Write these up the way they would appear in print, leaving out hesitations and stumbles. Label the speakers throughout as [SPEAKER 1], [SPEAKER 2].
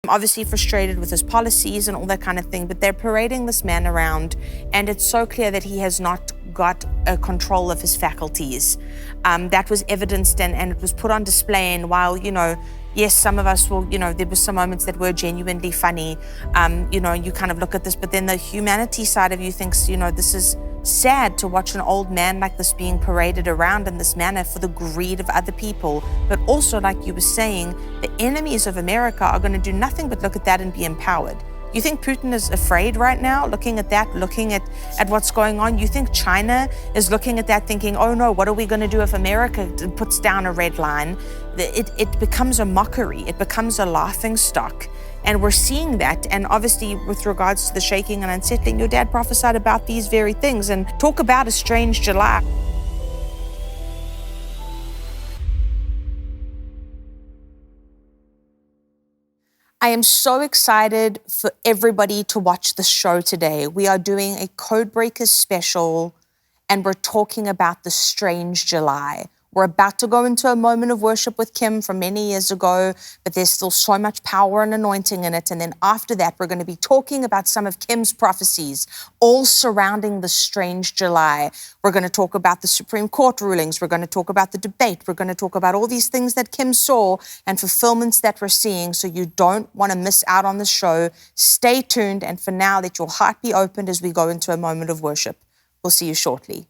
[SPEAKER 1] obviously frustrated with his policies and all that kind of thing, but they're parading this man around, and it's so clear that he has not got a control of his faculties. That was evidenced and it was put on display. And while, yes, some of us will, there were some moments that were genuinely funny, you kind of look at this, but then the humanity side of you thinks, this is sad to watch an old man like this being paraded around in this manner for the greed of other people. But also, like you were saying, the enemies of America are going to do nothing but look at that and be empowered. You think Putin is afraid right now, looking at that, looking at what's going on? You think China is looking at that thinking, oh no, what are we going to do if America puts down a red line? It becomes a mockery. It becomes a laughing stock. And we're seeing that. And obviously, with regards to the shaking and unsettling, your dad prophesied about these very things. And talk about a strange July. I am so excited for everybody to watch the show today. We are doing a Codebreakers special, and we're talking about the strange July. We're about to go into a moment of worship with Kim from many years ago, but there's still so much power and anointing in it. And then after that, we're going to be talking about some of Kim's prophecies, all surrounding the strange July. We're going to talk about the Supreme Court rulings. We're going to talk about the debate. We're going to talk about all these things that Kim saw and fulfillments that we're seeing. So you don't want to miss out on the show. Stay tuned. And for now, let your heart be opened as we go into a moment of worship. We'll see you shortly.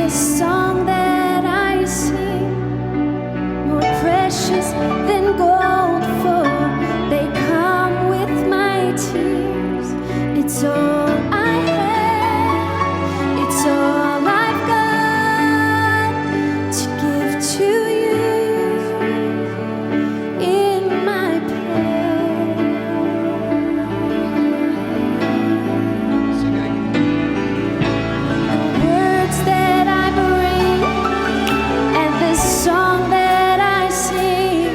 [SPEAKER 2] this song that I sing, more precious than gold, for they come with my tears. It's all I have, it's all I've got to give to you in my pain. The words that I bring and this song that I sing,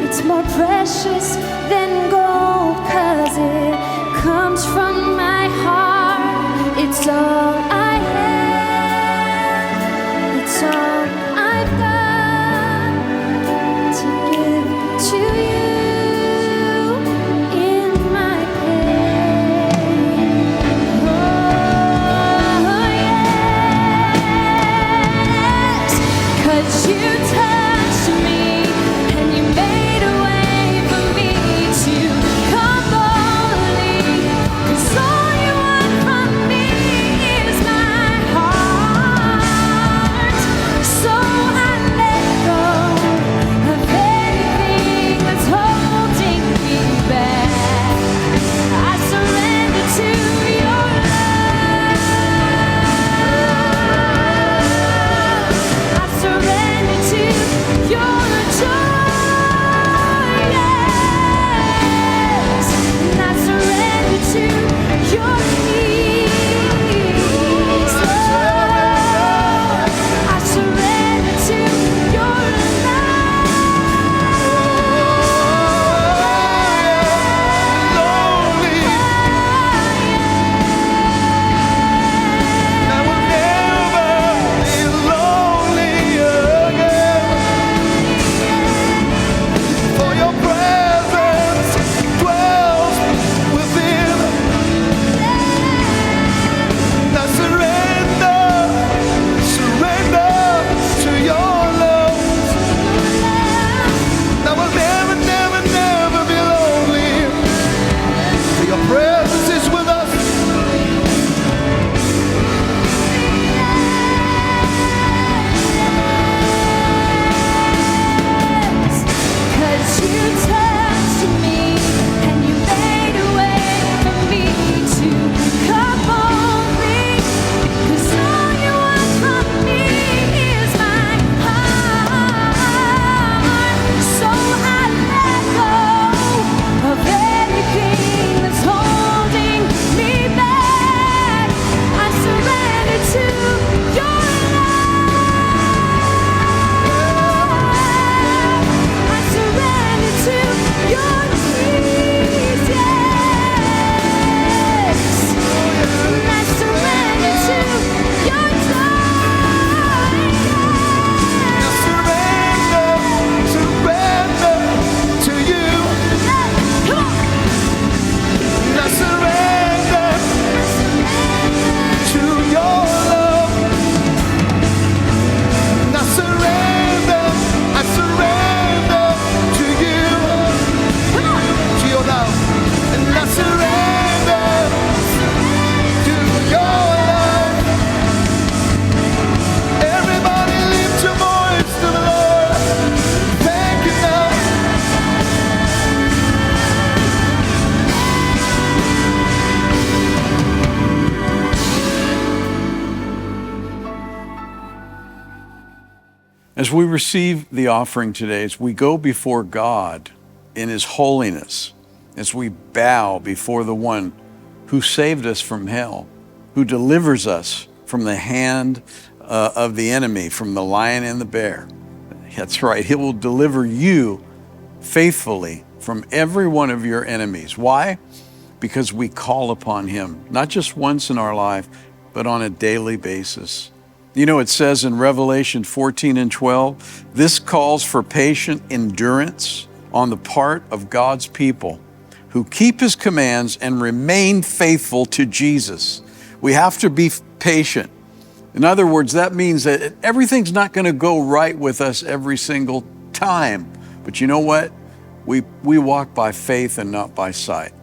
[SPEAKER 2] it's more precious than gold, 'cause it comes from my heart. It's all I have, it's all I've got to give to you in my pain. Oh, yes, 'cause you touched me and you made a way for me to come boldly. 'Cause all you want from me is my heart. So I let go of anything that's holding me back. I surrender to your love. I surrender to your joy, yes. And I surrender to your peace, Lord. I surrender to your
[SPEAKER 3] For your presence dwells within. I surrender to your love. I will never, never, never be lonely. For your presence is with us.
[SPEAKER 2] 'Cause you touched me and you made a way for me to come boldly. 'Cause all you want from me is my heart. So I let go of everything that's holding me back. I surrender to your I surrender to your peace, yes. And I surrender to your joy,
[SPEAKER 3] I surrender to you.
[SPEAKER 2] Come on.
[SPEAKER 3] I surrender to your love. I surrender to you, to your love. And I surrender to your love. Everybody lift your voice to the Lord. Thank you now.
[SPEAKER 4] As we receive the offering today, as we go before God in His holiness, as we bow before the one who saved us from hell, who delivers us from the hand of the enemy, from the lion and the bear. That's right, He will deliver you faithfully from every one of your enemies. Why? Because we call upon Him, not just once in our life, but on a daily basis. You know, it says in Revelation 14 and 12, this calls for patient endurance on the part of God's people who keep His commands and remain faithful to Jesus. We have to be patient. In other words, that means that everything's not going to go right with us every single time. But you know what? We walk by faith and not by sight.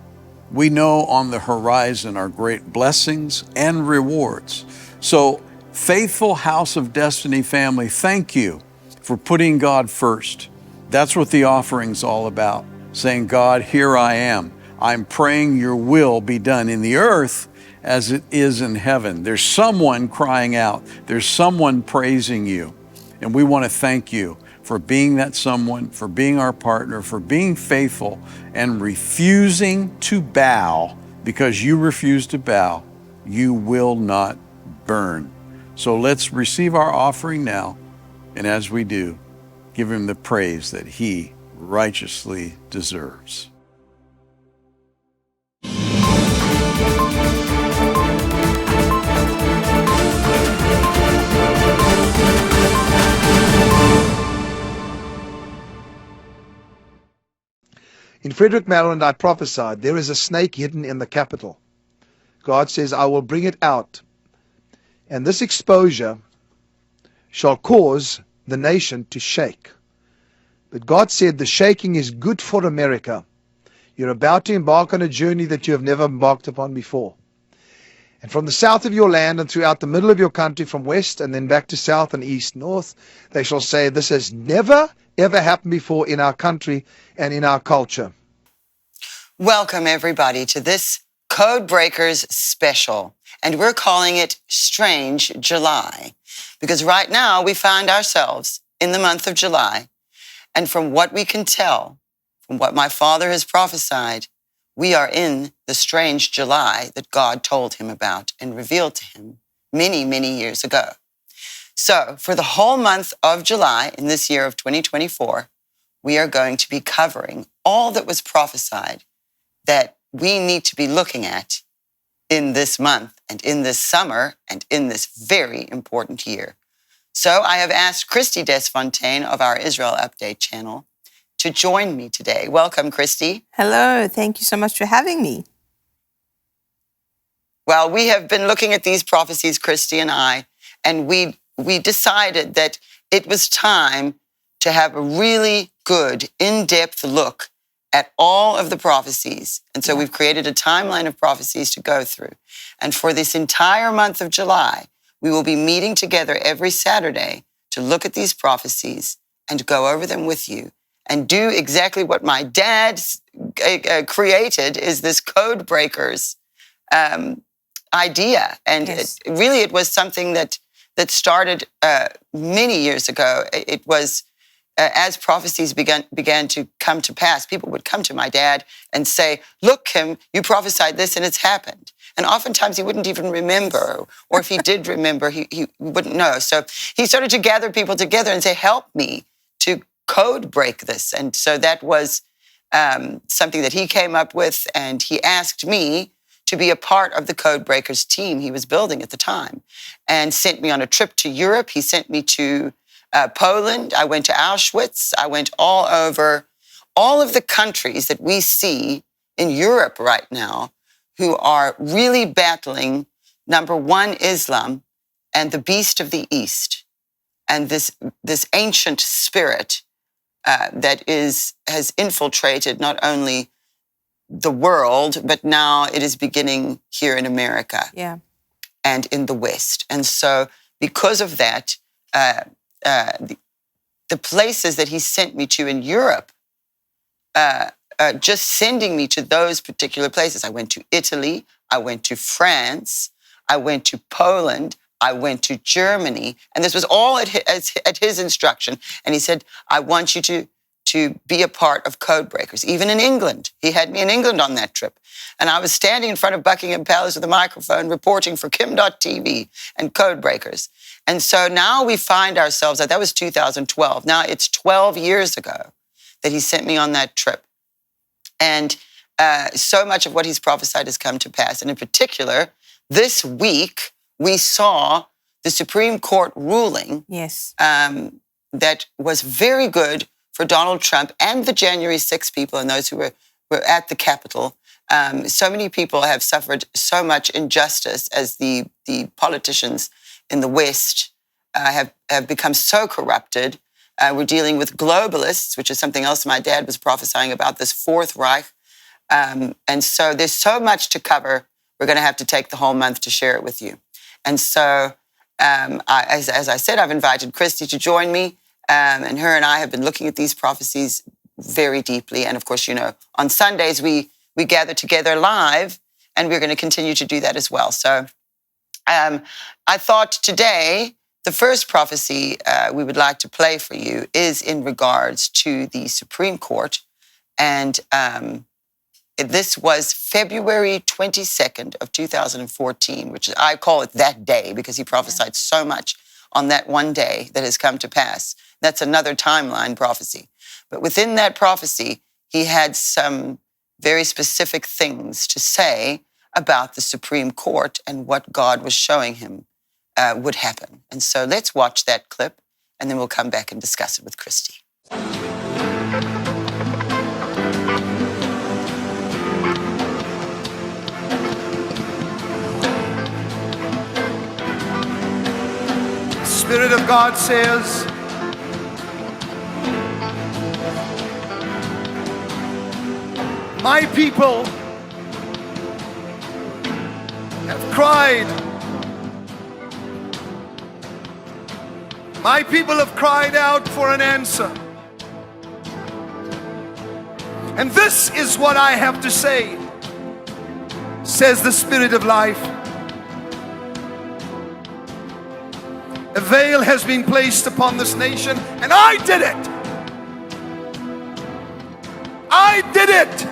[SPEAKER 4] We know on the horizon are great blessings and rewards. So Faithful House of Destiny family, thank you for putting God first. That's what the offering's all about, saying, God, here I am. I'm praying your will be done in the earth as it is in heaven. There's someone crying out. There's someone praising you. And we want to thank you for being that someone, for being our partner, for being faithful and refusing to bow. Because you refuse to bow, you will not burn. So let's receive our offering now. And as we do, give him the praise that he righteously deserves.
[SPEAKER 3] In Frederick, Maryland, I prophesied, there is a snake hidden in the Capitol. God says, I will bring it out. And this exposure shall cause the nation to shake. But God said the shaking is good for America. You're about to embark on a journey that you have never embarked upon before. And from the south of your land and throughout the middle of your country, from west and then back to south and east, north, they shall say, this has never, ever happened before in our country and in our culture.
[SPEAKER 5] Welcome, everybody, to this Code Breakers special. And we're calling it Strange July, because right now we find ourselves in the month of July. And from what we can tell, from what my father has prophesied, we are in the strange July that God told him about and revealed to him many, many years ago. So for the whole month of July in this year of 2024, we are going to be covering all that was prophesied that we need to be looking at in this month and in this summer and in this very important year. So I have asked Christy Desfontaine of our Israel Update channel to join me today. Welcome, Christy.
[SPEAKER 1] Hello, thank you so much for having me.
[SPEAKER 5] Well, we have been looking at these prophecies, Christy and I, and we decided that it was time to have a really good, in-depth look at all of the prophecies. And so we've created a timeline of prophecies to go through. And for this entire month of July, we will be meeting together every Saturday to look at these prophecies and go over them with you and do exactly what my dad created, is this Code Breakers idea. And
[SPEAKER 1] Yes.
[SPEAKER 5] it was something that started many years ago. It was as prophecies began to come to pass, people would come to my dad and say, look, Kim, you prophesied this and it's happened. And oftentimes he wouldn't even remember, or if he did remember, he wouldn't know. So he started to gather people together and say, help me to code break this. And so that was something that he came up with, and he asked me to be a part of the Code Breakers team he was building at the time, and sent me on a trip to Europe. He sent me to Poland. I went to Auschwitz. I went all over all of the countries that we see in Europe right now who are really battling, number one, Islam and the beast of the East, and this ancient spirit that has infiltrated not only the world, but now it is beginning here in America and in the West. And so because of that, the places that he sent me to in Europe, just sending me to those particular places. I went to Italy, I went to France, I went to Poland, I went to Germany, and this was all at his instruction. And he said, I want you to be a part of Code Breakers. Even in England, he had me in England on that trip. And I was standing in front of Buckingham Palace with a microphone reporting for Kim.TV and Code Breakers. And so now we find ourselves, that was 2012. Now it's 12 years ago that he sent me on that trip. And so much of what he's prophesied has come to pass. And in particular, this week, we saw the Supreme Court ruling that was very good for Donald Trump and the January 6 people and those who were at the Capitol. So many people have suffered so much injustice as the politicians in the West have become so corrupted. We're dealing with globalists, which is something else my dad was prophesying about, this Fourth Reich. And so there's so much to cover. We're going to have to take the whole month to share it with you. And so as I said, I've invited Christy to join me, and her and I have been looking at these prophecies very deeply. And of course, you know, on Sundays we gather together live, and we're going to continue to do that as well. So I thought today the first prophecy we would like to play for you is in regards to the Supreme Court, and this was February 22nd of 2014, which I call it that day because he prophesied so much on that one day that has come to pass. That's another timeline prophecy. But within that prophecy, he had some very specific things to say about the Supreme Court and what God was showing him would happen. And so let's watch that clip, and then we'll come back and discuss it with Christy.
[SPEAKER 3] Spirit of God says, my people have cried. My people have cried out for an answer. And this is what I have to say, says the Spirit of life. A veil has been placed upon this nation, and I did it. I did it.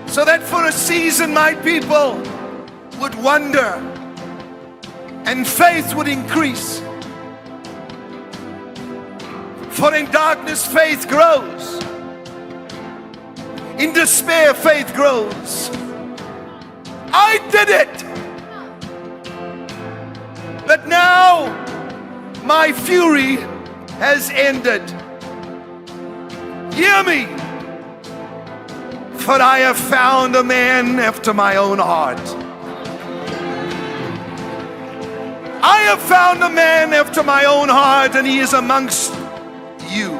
[SPEAKER 3] So that for a season my people would wonder and faith would increase. For in darkness faith grows. In despair faith grows. I did it. But now my fury has ended. Hear me, for I have found a man after my own heart. I have found a man after my own heart, and he is amongst you.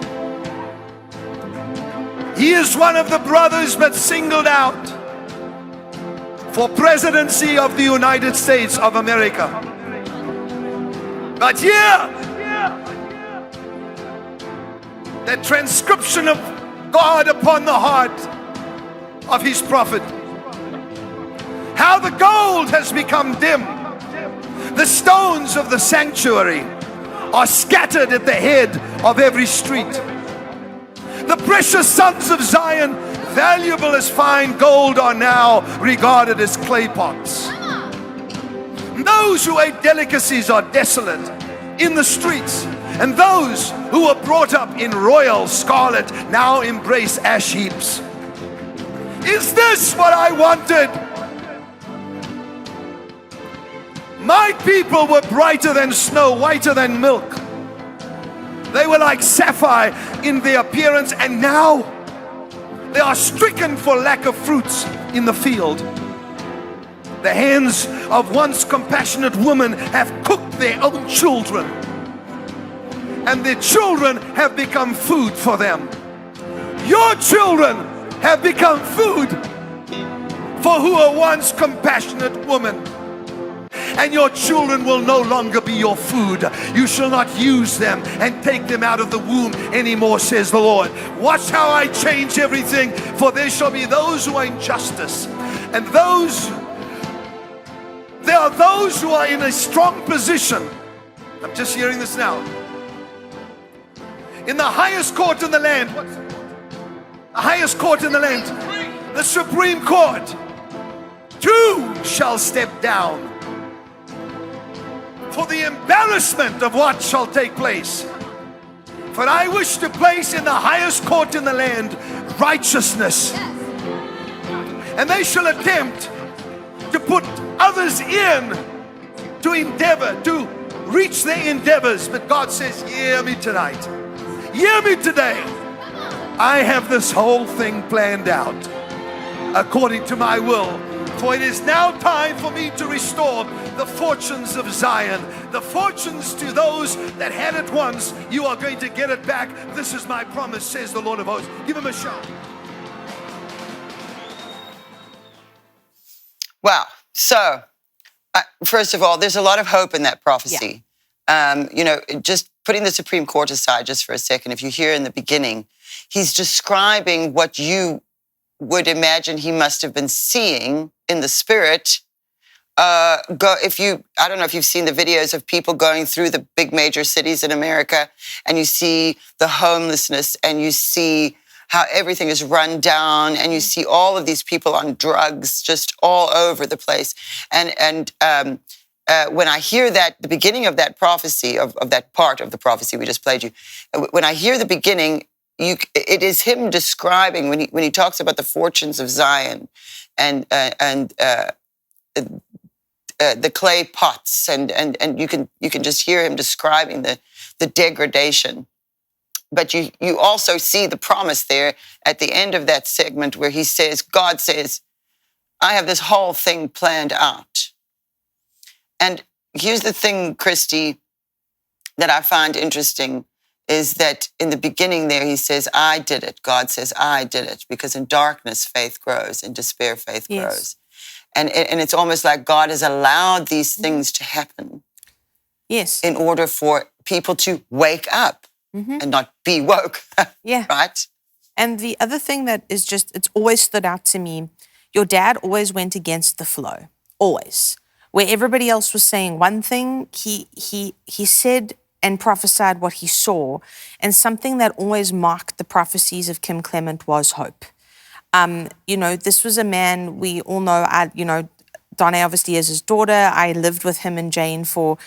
[SPEAKER 3] He is one of the brothers but singled out for presidency of the United States of America. But here, that transcription of God upon the heart of his prophet. How the gold has become dim. The stones of the sanctuary are scattered at the head of every street. The precious sons of Zion, valuable as fine gold, are now regarded as clay pots. Those who ate delicacies are desolate in the streets, and those who were brought up in royal scarlet now embrace ash heaps. Is this what I wanted? My people were brighter than snow, whiter than milk. They were like sapphire in their appearance, and now they are stricken for lack of fruits in the field. The hands of once compassionate women have cooked their own children, and their children have become food for them. Your children have become food for who were once compassionate women. And your children will no longer be your food. You shall not use them and take them out of the womb anymore, says the Lord. Watch how I change everything, for there shall be those who are in justice, and there are those who are in a strong position. I'm just hearing this now. In the highest court in the land, the highest court in the land, the Supreme Court, two shall step down for the embarrassment of what shall take place. For I wish to place in the highest court in the land righteousness, and they shall attempt to put others in to endeavor, to reach their endeavors. But God says, hear me tonight. Hear me today. I have this whole thing planned out according to my will. For it is now time for me to restore the fortunes of Zion. The fortunes to those that had it once, you are going to get it back. This is my promise, says the Lord of hosts. Give him a shout.
[SPEAKER 5] Wow. So First of all, there's a lot of hope in that prophecy. Just putting the Supreme Court aside just for a second, if you hear in the beginning, he's describing what you would imagine he must have been seeing in the spirit. I don't know if you've seen the videos of people going through the big major cities in America, and you see the homelessness, and you see how everything is run down, and you see all of these people on drugs just all over the place. And when I hear that, the beginning of that prophecy, of that part of the prophecy we just played you, when I hear the beginning, it is him describing when he talks about the fortunes of Zion and the clay pots, and you can just hear him describing the degradation. But you also see the promise there at the end of that segment where God says, I have this whole thing planned out. And here's the thing, Christy, that I find interesting is that in the beginning there, he says, I did it. God says, I did it. Because in darkness, faith grows. In despair, faith grows. And it's almost like God has allowed these things to happen.
[SPEAKER 1] Yes.
[SPEAKER 5] In order for people to wake up and not be woke.
[SPEAKER 1] Yeah.
[SPEAKER 5] Right?
[SPEAKER 1] And the other thing that is just, it's always stood out to me, your dad always went against the flow. Always. Where everybody else was saying one thing, he said and prophesied what he saw. And something that always marked the prophecies of Kim Clement was hope. This was a man, we all know, Donna obviously is his daughter. I lived with him and Jane for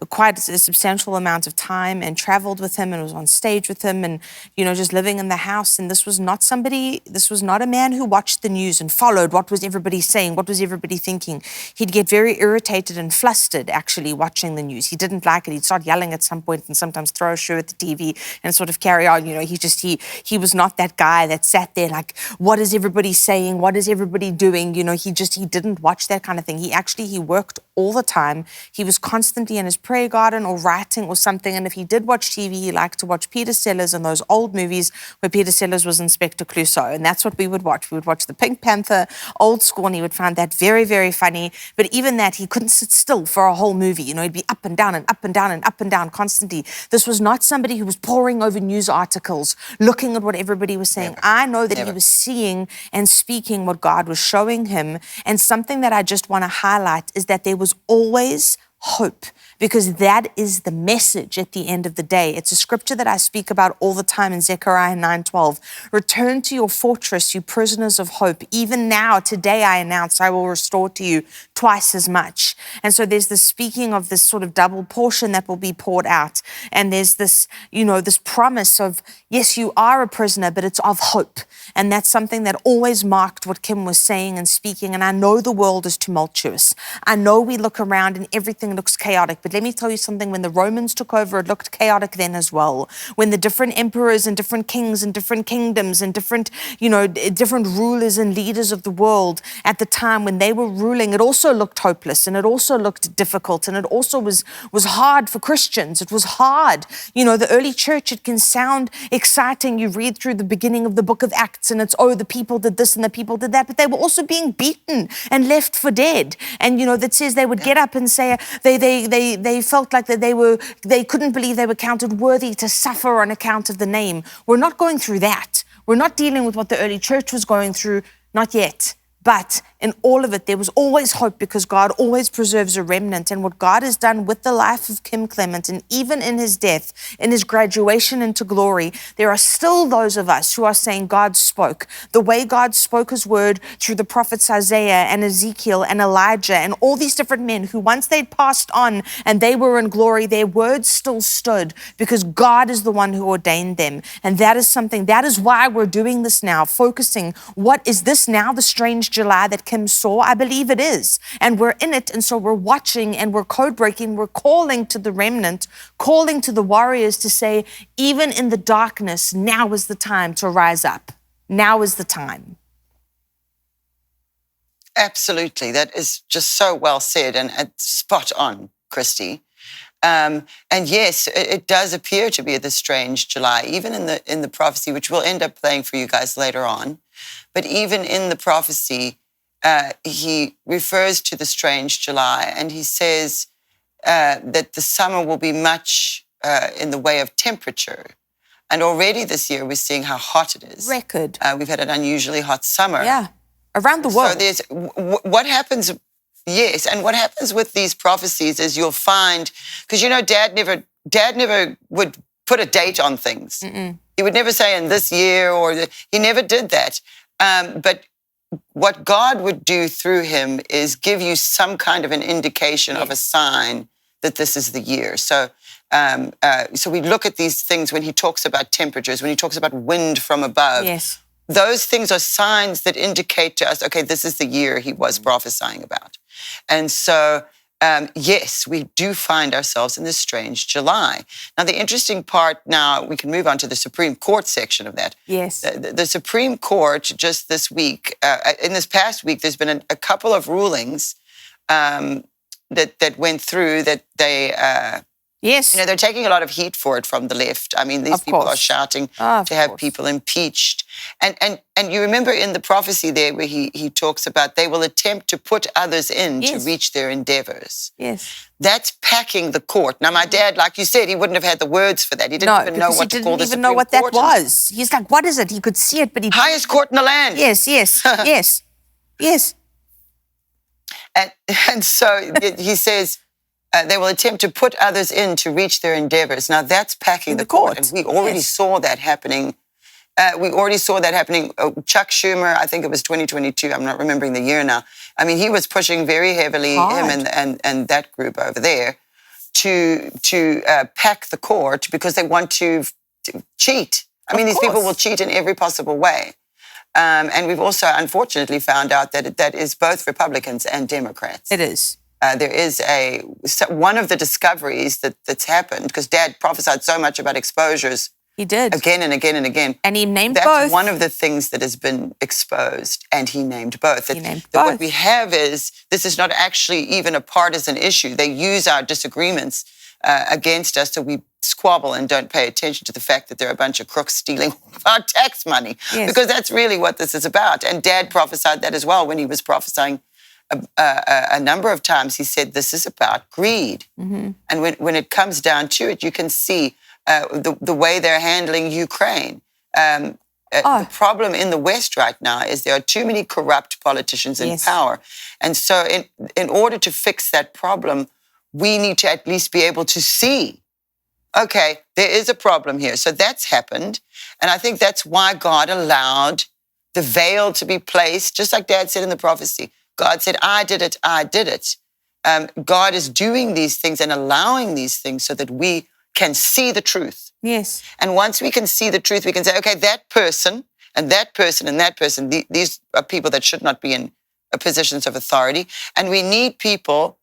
[SPEAKER 1] quite a substantial amount of time and traveled with him and was on stage with him and, just living in the house. And this was not a man who watched the news and followed what was everybody saying, what was everybody thinking. He'd get very irritated and flustered actually watching the news. He didn't like it. He'd start yelling at some point and sometimes throw a shoe at the TV and sort of carry on. He was not that guy that sat there like, what is everybody saying? What is everybody doing? He didn't watch that kind of thing. He worked all the time. He was constantly in his prayer garden or writing or something. And if he did watch TV, he liked to watch Peter Sellers and those old movies where Peter Sellers was Inspector Clouseau. And that's what we would watch. We would watch the Pink Panther, old school, and he would find that very, very funny. But even that, he couldn't sit still for a whole movie. He'd be up and down and up and down and up and down constantly. This was not somebody who was poring over news articles, looking at what everybody was saying. I know that he was seeing and speaking what God was showing him. And something that I just want to highlight is that there was always hope, because that is the message at the end of the day. It's a scripture that I speak about all the time in Zechariah 9:12. Return to your fortress, you prisoners of hope. Even now, today I announce I will restore to you twice as much. And so there's this speaking of this sort of double portion that will be poured out. And there's this, this promise of, yes, you are a prisoner, but it's of hope. And that's something that always marked what Kim was saying and speaking. And I know the world is tumultuous. I know we look around and everything looks chaotic, but let me tell you something, when the Romans took over, it looked chaotic then as well. When the different emperors and different kings and different kingdoms and different rulers and leaders of the world at the time when they were ruling, it also looked hopeless and it also looked difficult and it also was hard for Christians. It was hard. The early church, it can sound exciting. You read through the beginning of the book of Acts and it's, the people did this and the people did that, but they were also being beaten and left for dead. And, that says they would get up and say, they felt like that they couldn't believe they were counted worthy to suffer on account of the name. We're not going through that. We're not dealing with what the early church was going through, not yet. But in all of it, there was always hope because God always preserves a remnant. And what God has done with the life of Kim Clement, and even in his death, in his graduation into glory, there are still those of us who are saying God spoke. The way God spoke his word through the prophets Isaiah and Ezekiel and Elijah and all these different men who once they'd passed on and they were in glory, their words still stood because God is the one who ordained them. And that is why we're doing this now, focusing, what is this now, the strange July that Kim saw? I believe it is. And we're in it. And so we're watching and we're code breaking. We're calling to the remnant, calling to the warriors to say, even in the darkness, now is the time to rise up. Now is the time.
[SPEAKER 5] Absolutely. That is just so well said and spot on, Christy. And yes, it does appear to be the strange July, even in the prophecy, which we'll end up playing for you guys later on. But even in the prophecy, he refers to the strange July, and he says that the summer will be much in the way of temperature. And already this year, we're seeing how hot it is.
[SPEAKER 1] Record.
[SPEAKER 5] We've had an unusually hot summer.
[SPEAKER 1] Yeah. Around the world.
[SPEAKER 5] So there's what happens. Yes, and what happens with these prophecies is you'll find, because Dad never would put a date on things. He would never say in this year he never did that. But what God would do through him is give you some kind of an indication of a sign that this is the year. So we look at these things when he talks about temperatures, when he talks about wind from above.
[SPEAKER 1] Yes.
[SPEAKER 5] Those things are signs that indicate to us, okay, this is the year he was prophesying about. And so, yes, we do find ourselves in this strange July. Now, the interesting part now, we can move on to the Supreme Court section of that.
[SPEAKER 1] Yes.
[SPEAKER 5] The Supreme Court just this week, in this past week, there's been a couple of rulings that went through that they...
[SPEAKER 1] Yes.
[SPEAKER 5] they're taking a lot of heat for it from the left. I mean, these people are shouting to have people impeached. And you remember in the prophecy there where he talks about they will attempt to put others in to reach their endeavors.
[SPEAKER 1] Yes.
[SPEAKER 5] That's packing the court. Now, my dad, like you said, he wouldn't have had the words for that. He didn't even know what to call the Supreme Court.
[SPEAKER 1] He didn't even know what that was. He's like, what is it? He could see it, but he...
[SPEAKER 5] Highest court in the land.
[SPEAKER 1] Yes. Yes.
[SPEAKER 5] And so he says... they will attempt to put others in to reach their endeavors. Now, that's packing the court. And we already saw that happening. Chuck Schumer, I think it was 2022. I'm not remembering the year now. I mean, he was pushing very heavily, him and that group over there, to pack the court because they want to cheat. I mean, these people will cheat in every possible way. And we've also, unfortunately, found out that that is both Republicans and Democrats.
[SPEAKER 1] It is.
[SPEAKER 5] There is one of the discoveries that's happened, because Dad prophesied so much about exposures.
[SPEAKER 1] He did.
[SPEAKER 5] Again and again and again.
[SPEAKER 1] And he named
[SPEAKER 5] both. That's one of the things that has been exposed, and he named both. What we have is, this is not actually even a partisan issue. They use our disagreements against us, so we squabble and don't pay attention to the fact that there are a bunch of crooks stealing our tax money. Yes. Because that's really what this is about. And Dad prophesied that as well when he was prophesying a number of times. He said, this is about greed. Mm-hmm. And when it comes down to it, you can see the way they're handling Ukraine. The problem in the West right now is there are too many corrupt politicians in power. And so in order to fix that problem, we need to at least be able to see, okay, there is a problem here. So that's happened. And I think that's why God allowed the veil to be placed, just like Dad said in the prophecy. God said, I did it, I did it. God is doing these things and allowing these things so that we can see the truth.
[SPEAKER 1] Yes.
[SPEAKER 5] And once we can see the truth, we can say, okay, that person and that person and that person, these are people that should not be in positions of authority. And we need people,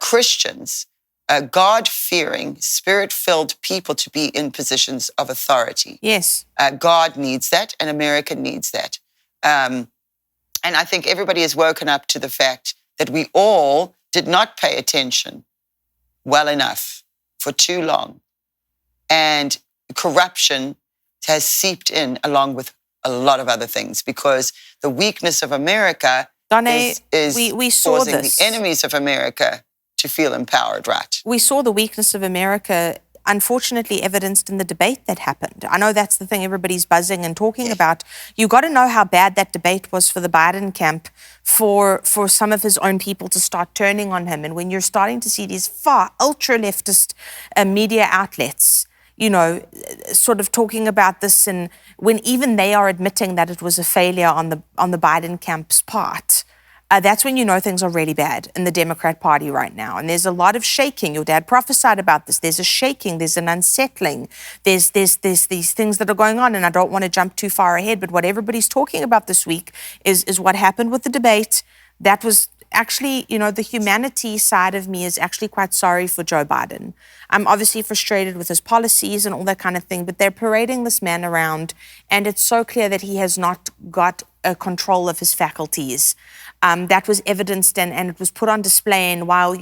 [SPEAKER 5] Christians, God-fearing, Spirit-filled people to be in positions of authority.
[SPEAKER 1] Yes.
[SPEAKER 5] God needs that, and America needs that. And I think everybody has woken up to the fact that we all did not pay attention well enough for too long. And corruption has seeped in along with a lot of other things, because the weakness of America is
[SPEAKER 1] we saw
[SPEAKER 5] causing
[SPEAKER 1] this.
[SPEAKER 5] The enemies of America to feel empowered, right?
[SPEAKER 1] We saw the weakness of America, unfortunately, evidenced in the debate that happened. I know that's the thing everybody's buzzing and talking about. You got to know how bad that debate was for the Biden camp, for some of his own people to start turning on him. And when you're starting to see these far ultra-leftist media outlets, sort of talking about this, and when even they are admitting that it was a failure on the Biden camp's part, that's when you know things are really bad in the Democrat Party right now. And there's a lot of shaking. Your dad prophesied about this. There's a shaking. There's an unsettling. There's these things that are going on. And I don't want to jump too far ahead, but what everybody's talking about this week is what happened with the debate. That was actually, the humanity side of me is actually quite sorry for Joe Biden. I'm obviously frustrated with his policies and all that kind of thing, but they're parading this man around, and it's so clear that he has not got a control of his faculties. That was evidenced and it was put on display. And while,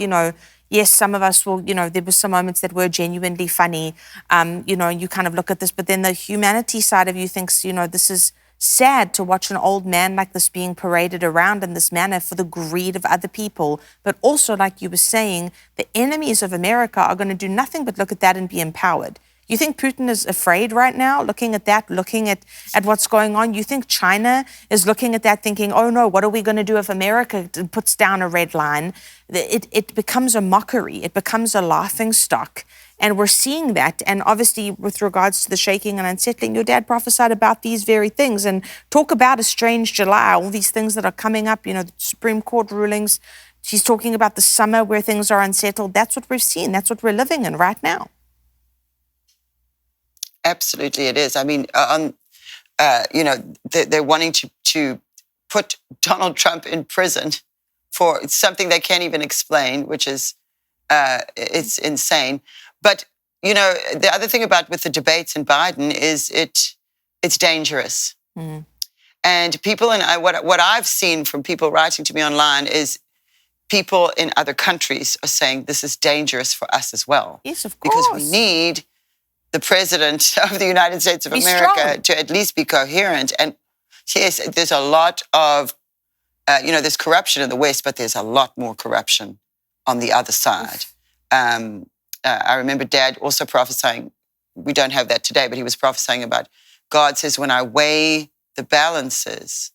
[SPEAKER 1] yes, some of us will, there were some moments that were genuinely funny, and you kind of look at this, but then the humanity side of you thinks, this sad to watch an old man like this being paraded around in this manner for the greed of other people. But also, like you were saying, the enemies of America are going to do nothing but look at that and be empowered. You think Putin is afraid right now, looking at that, looking at what's going on? You think China is looking at that thinking, oh no, what are we going to do if America puts down a red line? It becomes a mockery. It becomes a laughing stock. And we're seeing that. And obviously, with regards to the shaking and unsettling, your dad prophesied about these very things. And talk about a strange July, all these things that are coming up, you know, the Supreme Court rulings. She's talking about the summer where things are unsettled. That's what we've seen. That's what we're living in right now.
[SPEAKER 5] Absolutely, it is. I mean, you know, they're wanting to put Donald Trump in prison for something they can't even explain, which is it's insane. But you know, the other thing about with the debates in Biden is it's dangerous. Mm-hmm. And people, and what I've seen from people writing to me online is people in other countries are saying this is dangerous for us as well.
[SPEAKER 1] Yes, of course.
[SPEAKER 5] Because we need the president of the United States of America to at least be coherent. And yes, there's a lot of, you know, there's corruption in the West, but there's a lot more corruption on the other side. I remember Dad also prophesying, we don't have that today, but he was prophesying about God says, when I weigh the balances,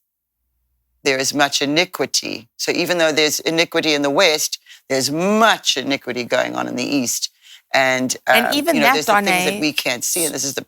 [SPEAKER 5] there is much iniquity. So even though there's iniquity in the West, there's much iniquity going on in the East. And
[SPEAKER 1] even
[SPEAKER 5] you know,
[SPEAKER 1] that,
[SPEAKER 5] there's the things that we can't see, and this is the.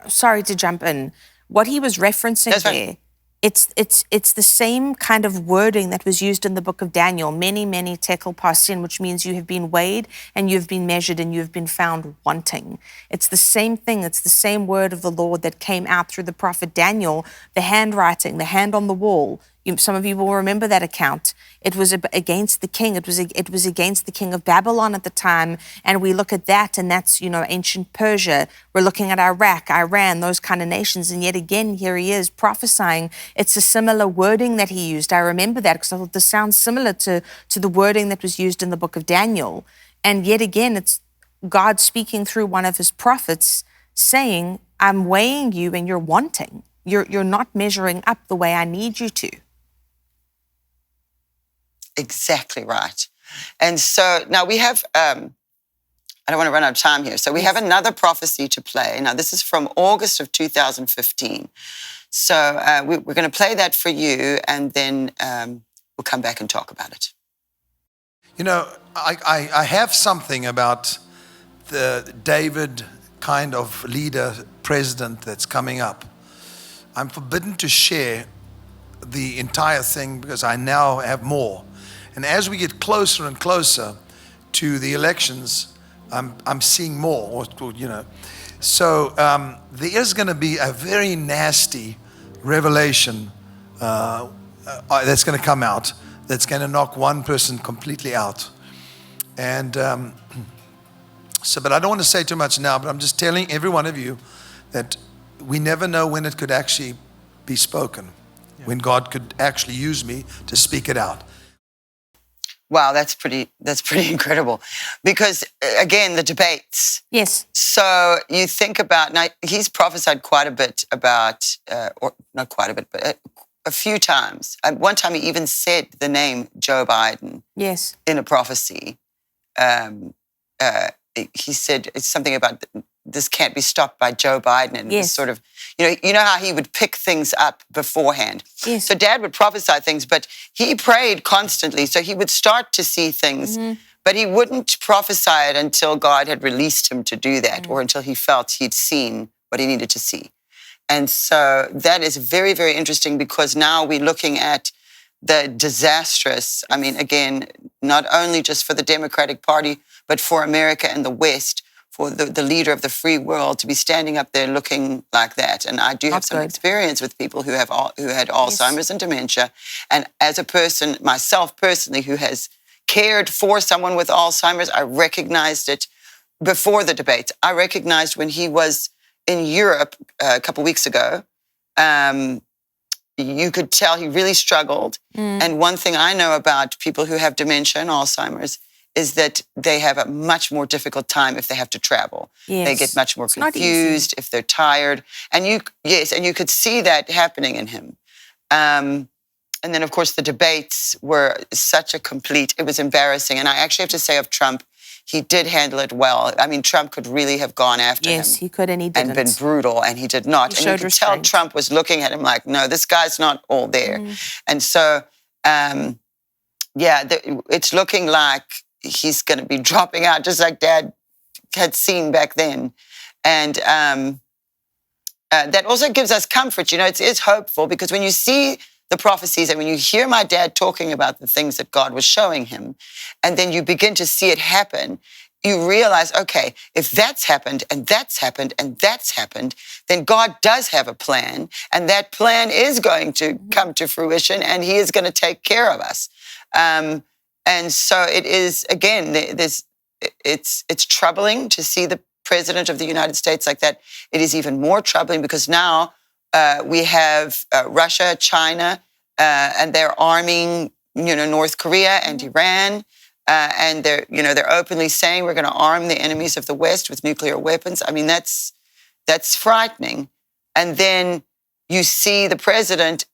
[SPEAKER 1] Sorry to jump in. What he was referencing there, it's the same kind of wording that was used in the book of Daniel. Many, many tekel pasin, which means you have been weighed and you have been measured and you have been found wanting. It's the same thing. It's the same word of the Lord that came out through the prophet Daniel. The handwriting, the hand on the wall. Some of you will remember that account. It was against the king. It was against the king of Babylon at the time. And we look at that, and that's, you know, ancient Persia. We're looking at Iraq, Iran, those kind of nations. And yet again, here he is prophesying. It's a similar wording that he used. I remember that because I thought this sounds similar to the wording that was used in the book of Daniel. And yet again, it's God speaking through one of his prophets saying, I'm weighing you and you're wanting. You're not measuring up the way I need you to.
[SPEAKER 5] Exactly right. And so now we have, I don't want to run out of time here. So we have another prophecy to play. Now, this is from August of 2015. So we're going to play that for you, and then we'll come back and talk about it.
[SPEAKER 3] You know, I have something about the David kind of leader, president that's coming up. I'm forbidden to share the entire thing because I now have more. And as we get closer and closer to the elections, I'm seeing more, or, you know. So there is going to be a very nasty revelation that's going to come out that's going to knock one person completely out. And so, but I don't want to say too much now, but I'm just telling every one of you that we never know when it could actually be spoken, when God could actually use me to speak it out.
[SPEAKER 5] Wow, that's pretty incredible. Because again, the debates.
[SPEAKER 1] Yes.
[SPEAKER 5] So you think about, now he's prophesied quite a bit about, or not quite a bit, but a few times. One time he even said the name Joe Biden. Yes. In a prophecy. He said it's something about this can't be stopped by Joe Biden. And yes. Sort of, you know how he would pick things up beforehand. Yes. So Dad would prophesy things, but he prayed constantly. So he would start to see things, but he wouldn't prophesy it until God had released him to do that, or until he felt he'd seen what he needed to see. And so that is very, very interesting, because now we're looking at the disastrous, I mean, again, not only just for the Democratic Party, but for America and the West, for the leader of the free world to be standing up there looking like that. And I do have some experience with people who had Alzheimer's and dementia. And as a person, myself personally, who has cared for someone with Alzheimer's, I recognized it before the debates. I recognized when he was in Europe a couple weeks ago, you could tell he really struggled. And one thing I know about people who have dementia and Alzheimer's is that they have a much more difficult time if they have to travel.
[SPEAKER 1] Yes.
[SPEAKER 5] They get much more
[SPEAKER 1] It's not easy.
[SPEAKER 5] confused if they're tired. And you could see that happening in him. And then, of course, the debates were such a complete, it was embarrassing. And I actually have to say of Trump, he did handle it well. I mean, Trump could really have gone after him.
[SPEAKER 1] Yes, he could, and he didn't.
[SPEAKER 5] And been brutal, and he did not.
[SPEAKER 1] He
[SPEAKER 5] And you
[SPEAKER 1] showed
[SPEAKER 5] could tell
[SPEAKER 1] restraint.
[SPEAKER 5] Trump was looking at him like, no, this guy's not all there. And so, it's looking like he's going to be dropping out, just like Dad had seen back then. And that also gives us comfort. You know, it is hopeful, because when you see the prophecies and when you hear my dad talking about the things that God was showing him, and then you begin to see it happen, you realize, okay, if that's happened and that's happened and that's happened, then God does have a plan, and that plan is going to come to fruition, and he is going to take care of us. And so it is, again, it's troubling to see the president of the United States like that. It is even more troubling because now we have Russia, China, and they're arming, North Korea and Iran. And they're openly saying we're going to arm the enemies of the West with nuclear weapons. I mean, that's frightening. And then you see the president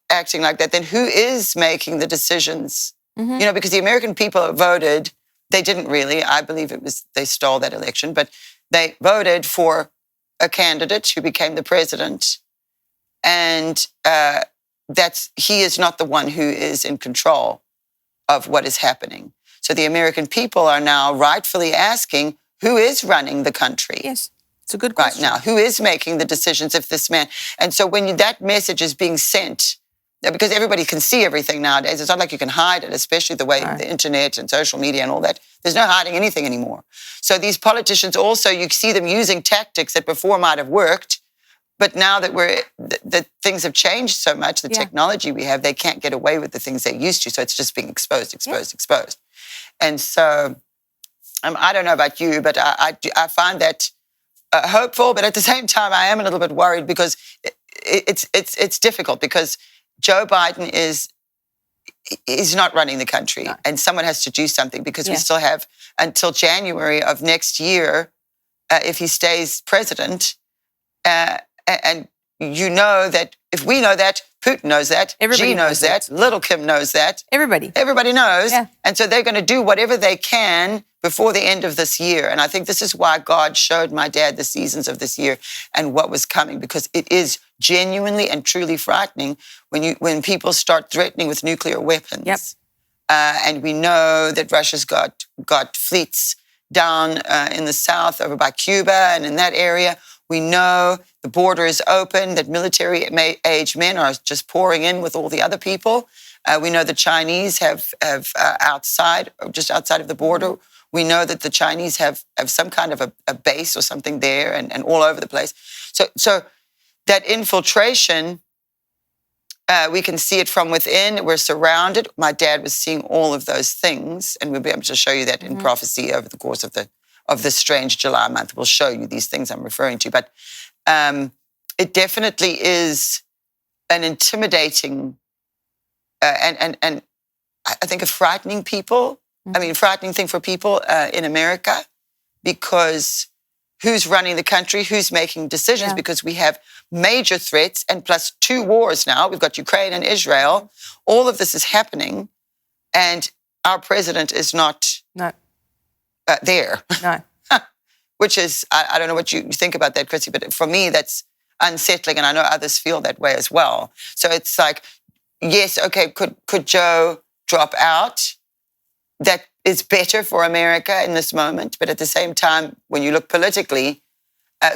[SPEAKER 5] acting like that. Then who is making the decisions? Because the American people voted. They didn't really. I believe they stole that election, but they voted for a candidate who became the president, and he is not the one who is in control of what is happening. So the American people are now rightfully asking, who is running the country?
[SPEAKER 1] Yes, it's a good question.
[SPEAKER 5] Right now, who is making the decisions if this man? And so when that message is being sent, because everybody can see everything nowadays, it's not like you can hide it, especially the way the internet and social media and all that. There's no hiding anything anymore. So these politicians also, you see them using tactics that before might have worked, but now that things have changed so much, the technology we have, they can't get away with the things they used to. So it's just being exposed. And so I don't know about you, but I find that hopeful. But at the same time, I am a little bit worried because it's difficult, because Joe Biden is not running the country, and someone has to do something, because we still have until January of next year if he stays president. And you know that if we know that, Putin knows that,
[SPEAKER 1] Everybody
[SPEAKER 5] Xi knows that, Little Kim knows that. Everybody knows.
[SPEAKER 1] Yeah.
[SPEAKER 5] And so they're going to do whatever they can before the end of this year. And I think this is why God showed my dad the seasons of this year and what was coming, because it is genuinely and truly frightening when people start threatening with nuclear weapons.
[SPEAKER 1] Yep.
[SPEAKER 5] And we know that Russia's got fleets down in the south over by Cuba and in that area. We know the border is open, that military-age men are just pouring in with all the other people. We know the Chinese have just outside of the border, we know that the Chinese have some kind of a base or something there and all over the place. So that infiltration, we can see it from within. We're surrounded. My dad was seeing all of those things, and we'll be able to show you that in prophecy over the course of this strange July month. We'll show you these things I'm referring to. But it definitely is an intimidating and I think a frightening frightening thing for people in America, because who's running the country, who's making decisions, because we have major threats and plus 2 wars now. We've got Ukraine and Israel. All of this is happening, and our president is not there.
[SPEAKER 1] No.
[SPEAKER 5] Which is, I don't know what you think about that, Chrissy, but for me, that's unsettling, and I know others feel that way as well. So it's like, yes, okay, could Joe drop out? That is better for America in this moment, but at the same time, when you look politically,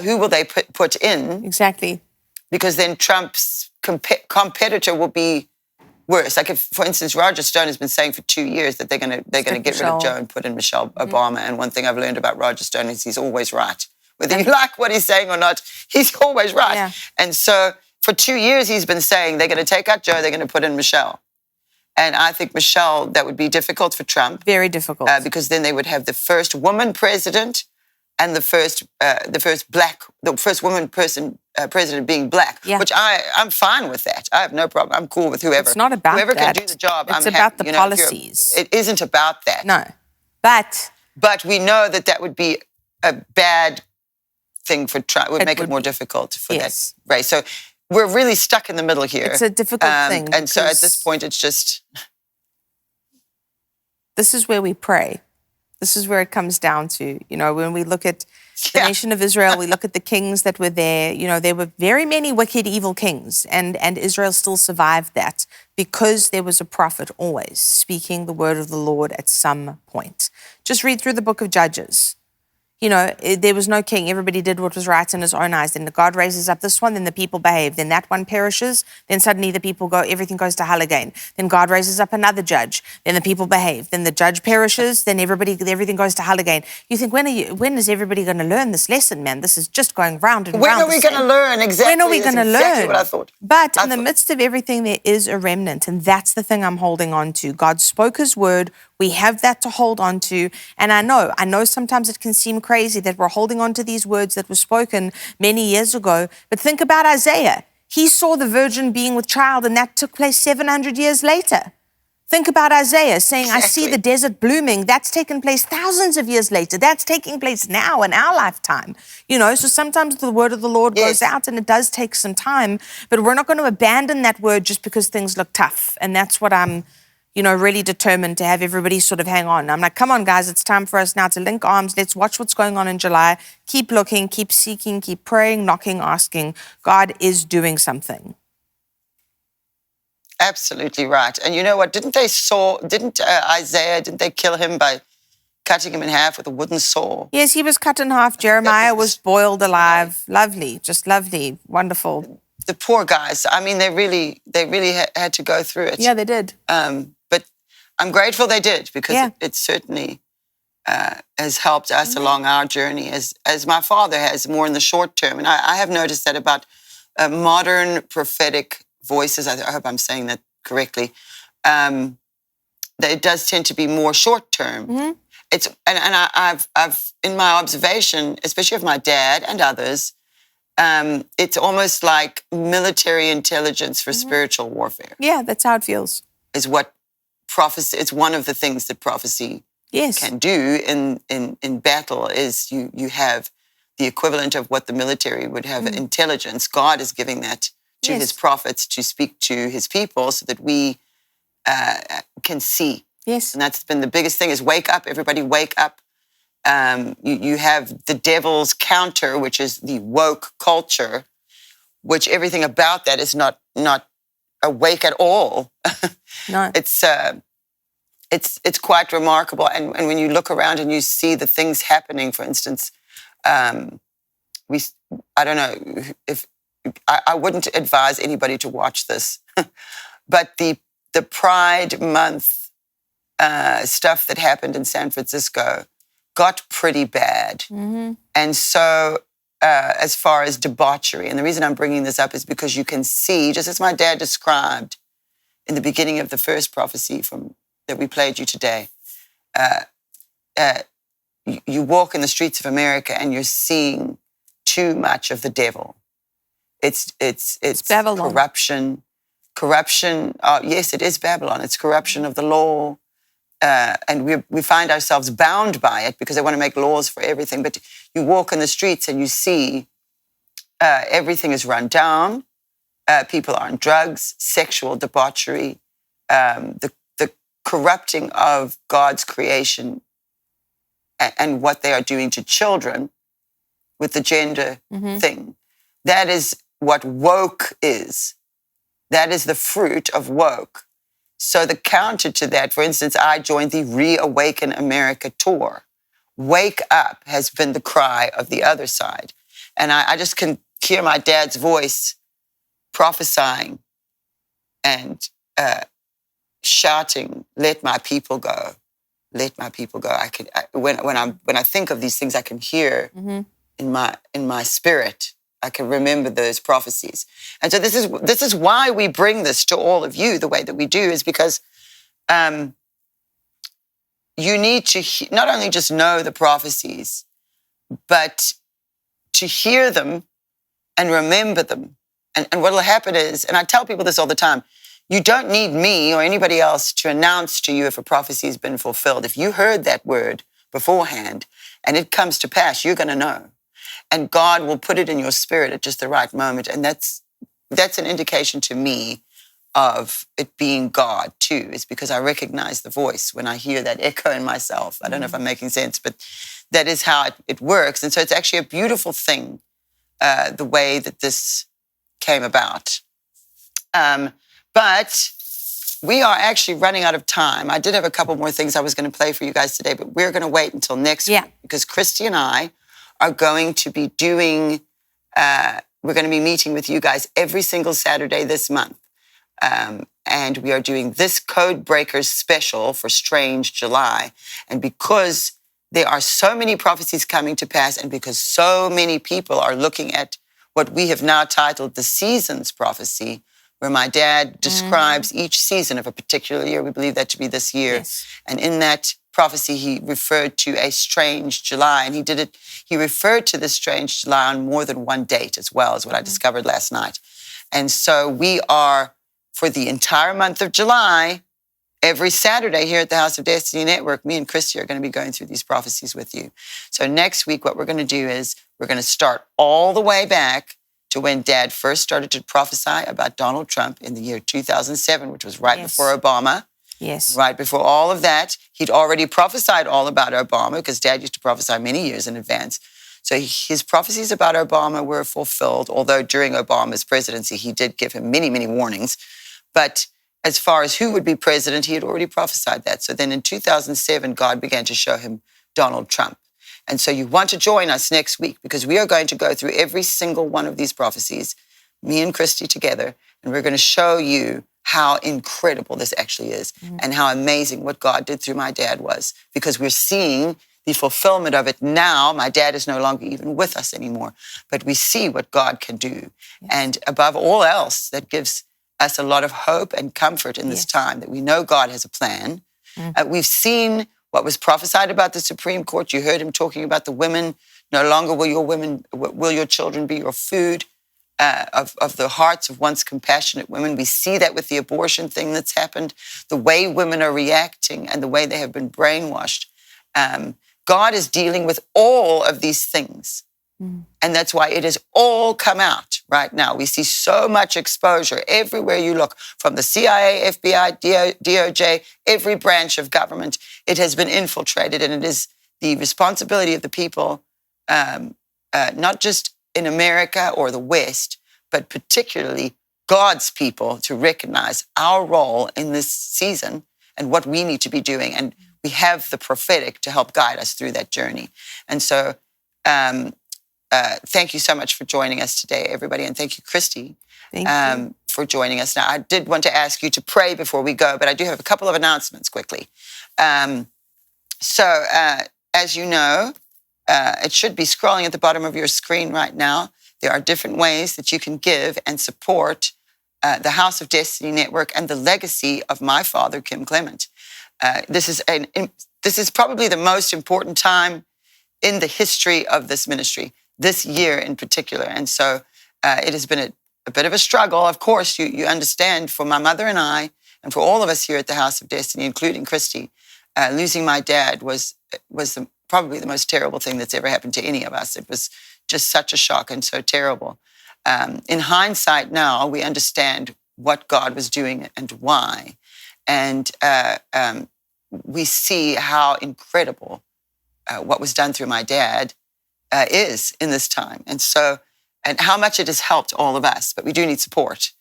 [SPEAKER 5] who will they put in?
[SPEAKER 1] Exactly.
[SPEAKER 5] Because then Trump's competitor will be worse. Like, if, for instance, Roger Stone has been saying for 2 years that they're going to get rid of Joe and put in Michelle Obama. And one thing I've learned about Roger Stone is he's always right. Whether you like what he's saying or not, he's always right.
[SPEAKER 1] Yeah.
[SPEAKER 5] And so for 2 years, he's been saying they're going to take out Joe, they're going to put in Michelle. And I think Michelle, that would be difficult for Trump.
[SPEAKER 1] Very difficult.
[SPEAKER 5] Because then they would have the first woman president and the first woman president being black,
[SPEAKER 1] Yeah.
[SPEAKER 5] which I'm fine with that. I have no problem. I'm cool with whoever.
[SPEAKER 1] It's not about
[SPEAKER 5] whoever
[SPEAKER 1] that.
[SPEAKER 5] can do the job.
[SPEAKER 1] It's
[SPEAKER 5] I'm
[SPEAKER 1] about
[SPEAKER 5] happy.
[SPEAKER 1] the
[SPEAKER 5] You know, if
[SPEAKER 1] policies.
[SPEAKER 5] it isn't about that.
[SPEAKER 1] No. But
[SPEAKER 5] But we know that would be a bad thing would make it more difficult for
[SPEAKER 1] Yes.
[SPEAKER 5] that race. So we're really stuck in the middle here.
[SPEAKER 1] it's a difficult thing.
[SPEAKER 5] And so at
[SPEAKER 1] because
[SPEAKER 5] this point, it's just,
[SPEAKER 1] this is where we pray. This is where it comes down to, you know, when we look at the
[SPEAKER 5] Yeah.
[SPEAKER 1] nation of Israel, we look at the kings that were there. You know, there were very many wicked, evil kings, and Israel still survived that because there was a prophet always speaking the word of the Lord at some point. Just read through the book of Judges. You know, there was no king. Everybody did what was right in his own eyes. Then God raises up this one, then the people behave. Then that one perishes. Then suddenly the people go, everything goes to hell again. Then God raises up another judge. Then the people behave. Then the judge perishes. Then everything goes to hell again. You think, when is everybody going to learn this lesson, man? This is just going round and round.
[SPEAKER 5] when are we going to learn? Exactly.
[SPEAKER 1] When are we
[SPEAKER 5] That's
[SPEAKER 1] going to
[SPEAKER 5] exactly
[SPEAKER 1] learn?
[SPEAKER 5] what I thought.
[SPEAKER 1] But in the midst of everything, there is a remnant, and that's the thing I'm holding on to. God spoke his word. We have that to hold on to. And I know sometimes it can seem crazy that we're holding on to these words that were spoken many years ago. But think about Isaiah. He saw the virgin being with child, and that took place 700 years later. Think about Isaiah saying, I see
[SPEAKER 5] Exactly.
[SPEAKER 1] the desert blooming. That's taken place thousands of years later. That's taking place now in our lifetime. You know, so sometimes the word of the Lord goes
[SPEAKER 5] Yes.
[SPEAKER 1] out and it does take some time, but we're not going to abandon that word just because things look tough. And that's what I'm, you know, really determined to have everybody sort of hang on. I'm like, come on, guys, it's time for us now to link arms. Let's watch what's going on in July. Keep looking, keep seeking, keep praying, knocking, asking. God is doing something.
[SPEAKER 5] Absolutely right. And you know what? Didn't Isaiah, didn't they kill him by cutting him in half with a wooden saw?
[SPEAKER 1] Yes, he was cut in half. Jeremiah was boiled alive. Lovely, just lovely, wonderful.
[SPEAKER 5] The poor guys. I mean, they really had to go through it.
[SPEAKER 1] Yeah, they did.
[SPEAKER 5] But I'm grateful they did, because
[SPEAKER 1] Yeah.
[SPEAKER 5] it certainly has helped us along our journey, as my father has, more in the short term. And I have noticed that about modern prophetic voices. I hope I'm saying that correctly. That it does tend to be more short term.
[SPEAKER 1] Mm-hmm.
[SPEAKER 5] I've in my observation, especially of my dad and others, it's almost like military intelligence for spiritual warfare.
[SPEAKER 1] Yeah, that's how it feels.
[SPEAKER 5] Is what prophecy. It's one of the things that prophecy
[SPEAKER 1] Yes.
[SPEAKER 5] can do in battle. Is you have the equivalent of what the military would have intelligence. God is giving that to
[SPEAKER 1] Yes.
[SPEAKER 5] his prophets to speak to his people so that we can see.
[SPEAKER 1] Yes.
[SPEAKER 5] And that's been the biggest thing: is wake up, everybody, wake up. You have the devil's counter, which is the woke culture, which everything about that is not awake at all.
[SPEAKER 1] No.
[SPEAKER 5] It's quite remarkable. And when you look around and you see the things happening, for instance, I don't know if I wouldn't advise anybody to watch this, but the Pride Month stuff that happened in San Francisco got pretty bad.
[SPEAKER 1] Mm-hmm.
[SPEAKER 5] And so as far as debauchery, and the reason I'm bringing this up is because you can see, just as my dad described in the beginning of the first prophecy that we played you today, you walk in the streets of America and you're seeing too much of the devil. It's
[SPEAKER 1] Babylon.
[SPEAKER 5] corruption. Yes, it is Babylon. It's corruption of the law. And we find ourselves bound by it because they want to make laws for everything. But you walk in the streets and you see everything is run down. People are on drugs, sexual debauchery, the corrupting of God's creation and what they are doing to children with the gender thing. That is what woke is. That is the fruit of woke. So the counter to that, for instance, I joined the Reawaken America tour. Wake up has been the cry of the other side. And I just can hear my dad's voice prophesying and shouting, "Let my people go, let my people go." When I think of these things, I can hear in my spirit. I can remember those prophecies. And so this is why we bring this to all of you the way that we do, is because you need to not only just know the prophecies, but to hear them and remember them. And what will happen is, and I tell people this all the time, you don't need me or anybody else to announce to you if a prophecy has been fulfilled. If you heard that word beforehand and it comes to pass, you're going to know. And God will put it in your spirit at just the right moment. And that's an indication to me of it being God too. It's because I recognize the voice when I hear that echo in myself. I don't know if I'm making sense, but that is how it works. And so it's actually a beautiful thing, the way that this came about. But we are actually running out of time. I did have a couple more things I was going to play for you guys today, but we're going to wait until next week because Christy and I are going to be doing, we're going to be meeting with you guys every single Saturday this month. And we are doing this Code Breakers special for Strange July. And because there are so many prophecies coming to pass and because so many people are looking at what we have now titled the Seasons Prophecy, where my dad describes each season of a particular year. We believe that to be this year. Yes. And in that prophecy, he referred to a strange July. And he referred to this strange July on more than one date as well, is what I discovered last night. And so we are, for the entire month of July, every Saturday here at the House of Destiny Network, me and Christy are going to be going through these prophecies with you. So next week, what we're going to do is we're going to start all the way back to when Dad first started to prophesy about Donald Trump in the year 2007, which was right before Obama.
[SPEAKER 1] Yes.
[SPEAKER 5] Right before all of that. He'd already prophesied all about Obama because Dad used to prophesy many years in advance. So his prophecies about Obama were fulfilled, although during Obama's presidency, he did give him many, many warnings. But as far as who would be president, he had already prophesied that. So then in 2007, God began to show him Donald Trump. And so you want to join us next week because we are going to go through every single one of these prophecies, me and Christy together, and we're going to show you how incredible this actually is and how amazing what God did through my dad was, because we're seeing the fulfillment of it now. My dad is no longer even with us anymore, but we see what God can do. Yes. And above all else, that gives us a lot of hope and comfort in this time that we know God has a plan. We've seen what was prophesied about the Supreme Court. You heard him talking about the women. No longer will your children be your food. Of the hearts of once compassionate women. We see that with the abortion thing that's happened, the way women are reacting and the way they have been brainwashed. God is dealing with all of these things. And that's why it has all come out right now. We see so much exposure everywhere you look, from the CIA, FBI, DOJ, every branch of government. It has been infiltrated, and it is the responsibility of the people, not just in America or the West, but particularly God's people, to recognize our role in this season and what we need to be doing. And we have the prophetic to help guide us through that journey. And so thank you so much for joining us today, everybody. And thank you, Christy, for joining us. Now, I did want to ask you to pray before we go, but I do have a couple of announcements quickly. So as you know, it should be scrolling at the bottom of your screen right now. There are different ways that you can give and support the House of Destiny Network and the legacy of my father, Kim Clement. This is probably the most important time in the history of this ministry, this year in particular. And so it has been a bit of a struggle. Of course, you understand, for my mother and I, and for all of us here at the House of Destiny, including Christy, losing my dad was probably the most terrible thing that's ever happened to any of us. It was just such a shock and so terrible. In hindsight now, we understand what God was doing and why. And we see how incredible what was done through my dad is in this time. And so, and how much it has helped all of us, but we do need support.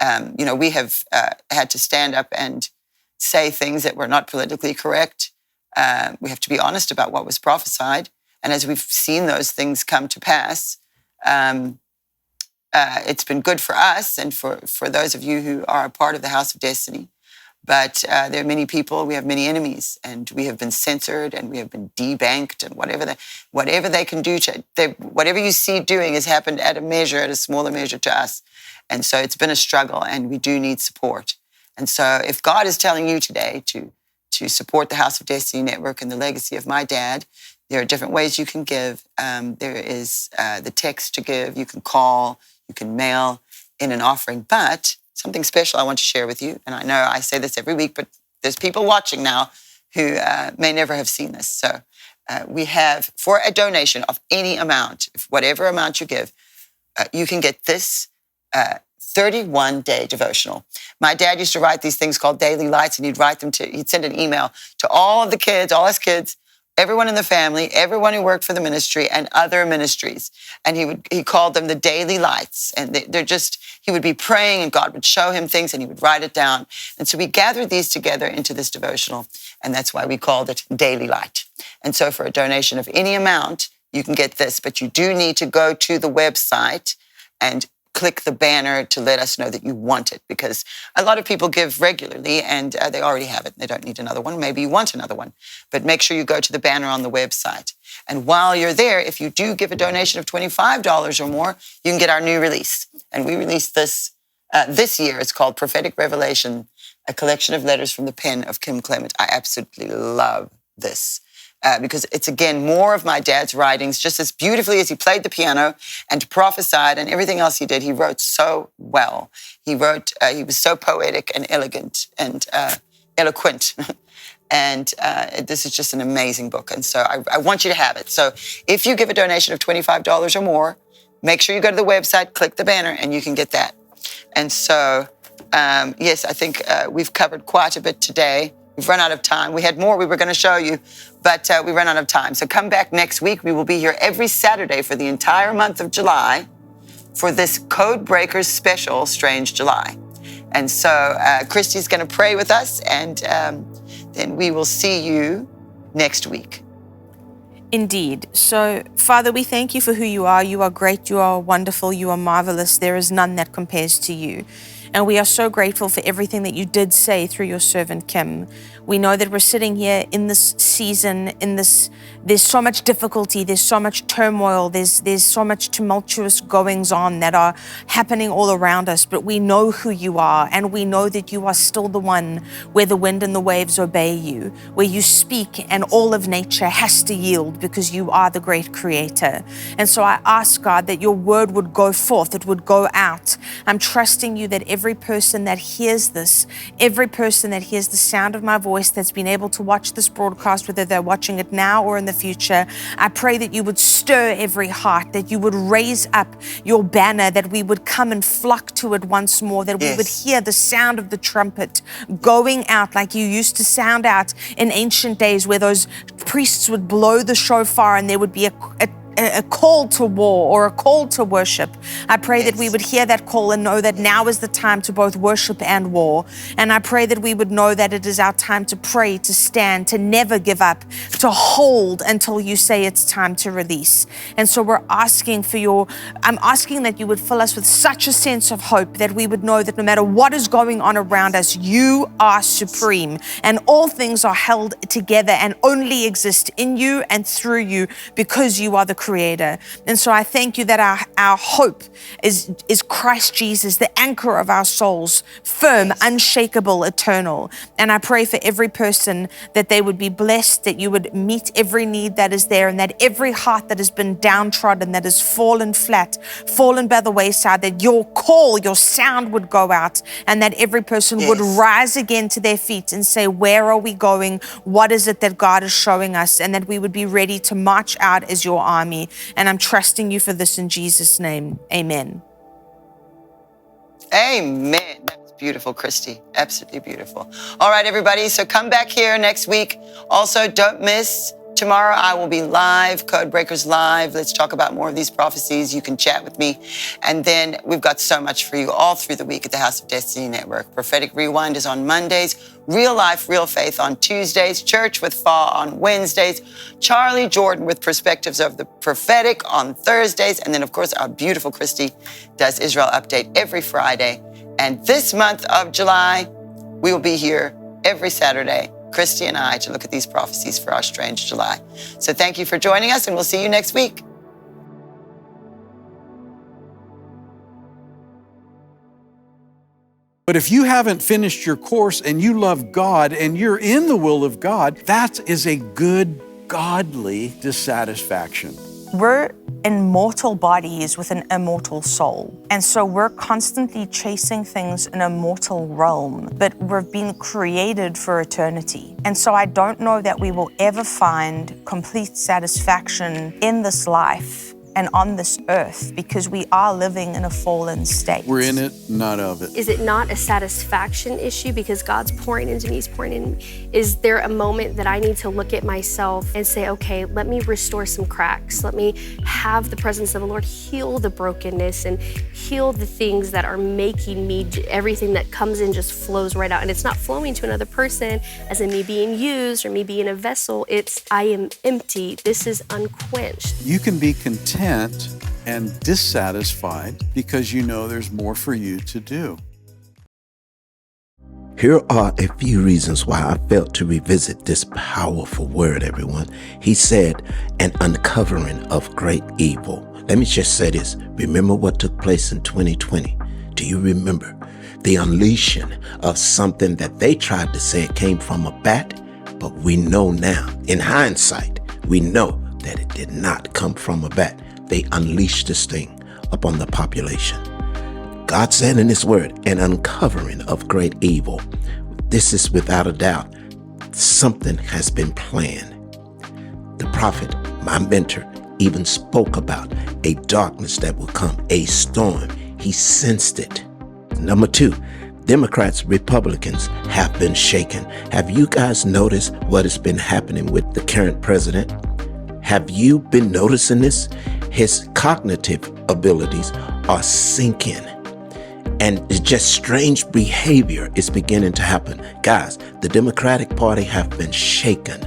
[SPEAKER 5] We have had to stand up and say things that were not politically correct. We have to be honest about what was prophesied. And as we've seen those things come to pass, it's been good for us and for those of you who are a part of the House of Destiny. But there are many people, we have many enemies, and we have been censored and we have been debanked, and whatever they can do, whatever you see doing has happened at a smaller measure to us. And so it's been a struggle, and we do need support. And so if God is telling you today to support the House of Destiny Network and the legacy of my dad, There are different ways you can give. There is the text to give. You can call, you can mail in an offering. But something special I want to share with you, and I know I say this every week, but there's people watching now who may never have seen this. So we have, for a donation of any amount, whatever amount you give, you can get this 31-day devotional. My dad used to write these things called daily lights, and he'd send an email to all of the kids, all his kids, everyone in the family, everyone who worked for the ministry and other ministries. And he called them the daily lights. And he would be praying and God would show him things and he would write it down. And so we gathered these together into this devotional. And that's why we called it Daily Light. And so for a donation of any amount, you can get this, but you do need to go to the website and click the banner to let us know that you want it, because a lot of people give regularly and they already have it. They don't need another one. Maybe you want another one, but make sure you go to the banner on the website. And while you're there, if you do give a donation of $25 or more, you can get our new release. And we released this year. It's called Prophetic Revelation, a collection of letters from the pen of Kim Clement. I absolutely love this. Because it's, again, more of my dad's writings, just as beautifully as he played the piano and prophesied and everything else he did. He wrote so well. He was so poetic and elegant and eloquent. And this is just an amazing book. And so I want you to have it. So if you give a donation of $25 or more, make sure you go to the website, click the banner, and you can get that. And so, yes, I think we've covered quite a bit today. We've run out of time. We had more we were going to show you, but we ran out of time. So come back next week. We will be here every Saturday for the entire month of July for this Code Breakers special, Strange July. And so Christy's going to pray with us, and then we will see you next week.
[SPEAKER 1] Indeed. So, Father, we thank you for who you are. You are great. You are wonderful. You are marvelous. There is none that compares to you. And we are so grateful for everything that you did say through your servant Kim. We know that we're sitting here in this season, there's so much difficulty, there's so much turmoil, there's so much tumultuous goings on that are happening all around us, but we know who you are, and we know that you are still the one where the wind and the waves obey you, where you speak and all of nature has to yield because you are the great creator. And so I ask, God, that your word would go forth, it would go out. I'm trusting you that every person that hears this, every person that hears the sound of my voice, that's been able to watch this broadcast, whether they're watching it now or in the future, I pray that you would stir every heart, that you would raise up your banner, that we would come and flock to it once more, that we would hear the sound of the trumpet going out like you used to sound out in ancient days, where those priests would blow the shofar and there would be a call to war or a call to worship. I pray that we would hear that call and know that now is the time to both worship and war. And I pray that we would know that it is our time to pray, to stand, to never give up, to hold until you say it's time to release. And so I'm asking that you would fill us with such a sense of hope that we would know that no matter what is going on around us, you are supreme and all things are held together and only exist in you and through you because you are the creator. And so I thank you that our hope is Christ Jesus, the anchor of our souls, firm, unshakable, eternal. And I pray for every person that they would be blessed, that you would meet every need that is there, and that every heart that has been downtrodden, that has fallen flat, fallen by the wayside, that your call, your sound would go out, and that every person would rise again to their feet and say, where are we going? What is it that God is showing us? And that we would be ready to march out as your army. And I'm trusting you for this in Jesus' name. Amen.
[SPEAKER 5] Amen. That was beautiful, Christy. Absolutely beautiful. All right, everybody. So come back here next week. Also, don't miss tomorrow. I will be live, Code Breakers Live. Let's talk about more of these prophecies. You can chat with me. And then we've got so much for you all through the week at the House of Destiny Network. Prophetic Rewind is on Mondays. Real Life, Real Faith on Tuesdays. Church with Fa on Wednesdays. Charlie Jordan with Perspectives of the Prophetic on Thursdays. And then, of course, our beautiful Christy does Israel Update every Friday. And this month of July, we will be here every Saturday, Christy and I, to look at these prophecies for our Strange July. So thank you for joining us, and we'll see you next week.
[SPEAKER 4] But if you haven't finished your course and you love God and you're in the will of God, that is a good godly dissatisfaction.
[SPEAKER 1] We're in mortal bodies with an immortal soul. And so we're constantly chasing things in a mortal realm, but we've been created for eternity. And so I don't know that we will ever find complete satisfaction in this life and on this earth, because we are living in a fallen state.
[SPEAKER 4] We're in it, not of it.
[SPEAKER 6] Is it not a satisfaction issue because God's pouring into me, He's pouring in me? Is there a moment that I need to look at myself and say, okay, let me restore some cracks. Let me have the presence of the Lord heal the brokenness and heal the things that are making me, everything that comes in just flows right out. And it's not flowing to another person as in me being used or me being a vessel. It's, I am empty. This is unquenched.
[SPEAKER 4] You can be content and dissatisfied because you know there's more for you to do.
[SPEAKER 7] Here are a few reasons why I felt to revisit this powerful word, everyone. He said, an uncovering of great evil. Let me just say this. Remember what took place in 2020? Do you remember the unleashing of something that they tried to say it came from a bat? But we know now, in hindsight, we know that it did not come from a bat. They unleashed this thing upon the population. God said in His word, an uncovering of great evil. This is without a doubt, something has been planned. The prophet, my mentor, even spoke about a darkness that will come, a storm. He sensed it. Number 2, Democrats, Republicans have been shaken. Have you guys noticed what has been happening with the current president? Have you been noticing this? His cognitive abilities are sinking. And it's just strange behavior is beginning to happen. Guys, the Democratic Party have been shaken.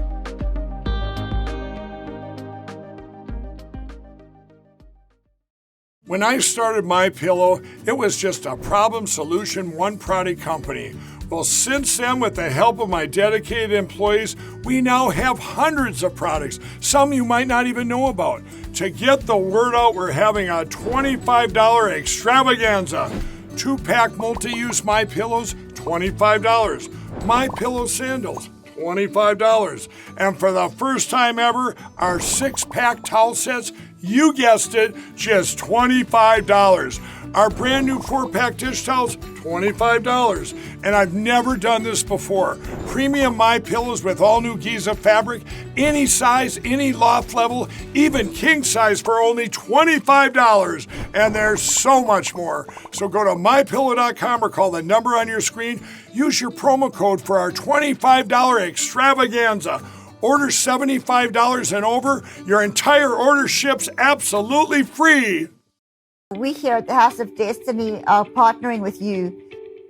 [SPEAKER 8] When I started MyPillow, it was just a problem solution, one product company. Well, since then, with the help of my dedicated employees, we now have hundreds of products, some you might not even know about. To get the word out, we're having a $25 extravaganza. 2-pack multi-use MyPillows, $25. MyPillow sandals, $25. And for the first time ever, our 6-pack towel sets, you guessed it, just $25. Our brand new 4-pack dish towels, $25. And I've never done this before. Premium MyPillows with all new Giza fabric, any size, any loft level, even king size for only $25. And there's so much more. So go to MyPillow.com or call the number on your screen. Use your promo code for our $25 extravaganza. Order $75 and over. Your entire order ships absolutely free.
[SPEAKER 9] We here at the House of Destiny are partnering with you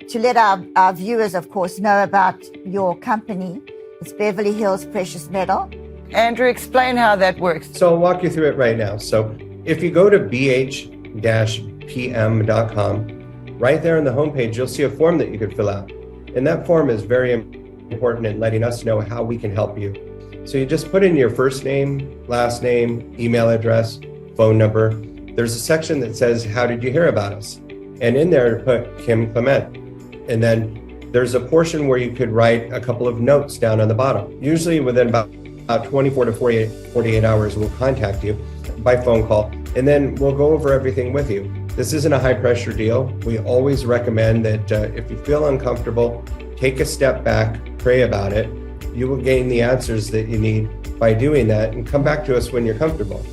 [SPEAKER 9] to let our viewers, of course, know about your company. It's Beverly Hills Precious Metal.
[SPEAKER 5] Andrew, explain how that works.
[SPEAKER 10] So I'll walk you through it right now. So if you go to bh-pm.com, right there on the homepage, you'll see a form that you could fill out. And that form is very important in letting us know how we can help you. So you just put in your first name, last name, email address, phone number. There's a section that says, how did you hear about us? And in there, put Kim Clement. And then there's a portion where you could write a couple of notes down on the bottom. Usually within about 24 to 48 hours, we'll contact you by phone call, and then we'll go over everything with you. This isn't a high pressure deal. We always recommend that if you feel uncomfortable, take a step back, pray about it. You will gain the answers that you need by doing that, and come back to us when you're comfortable.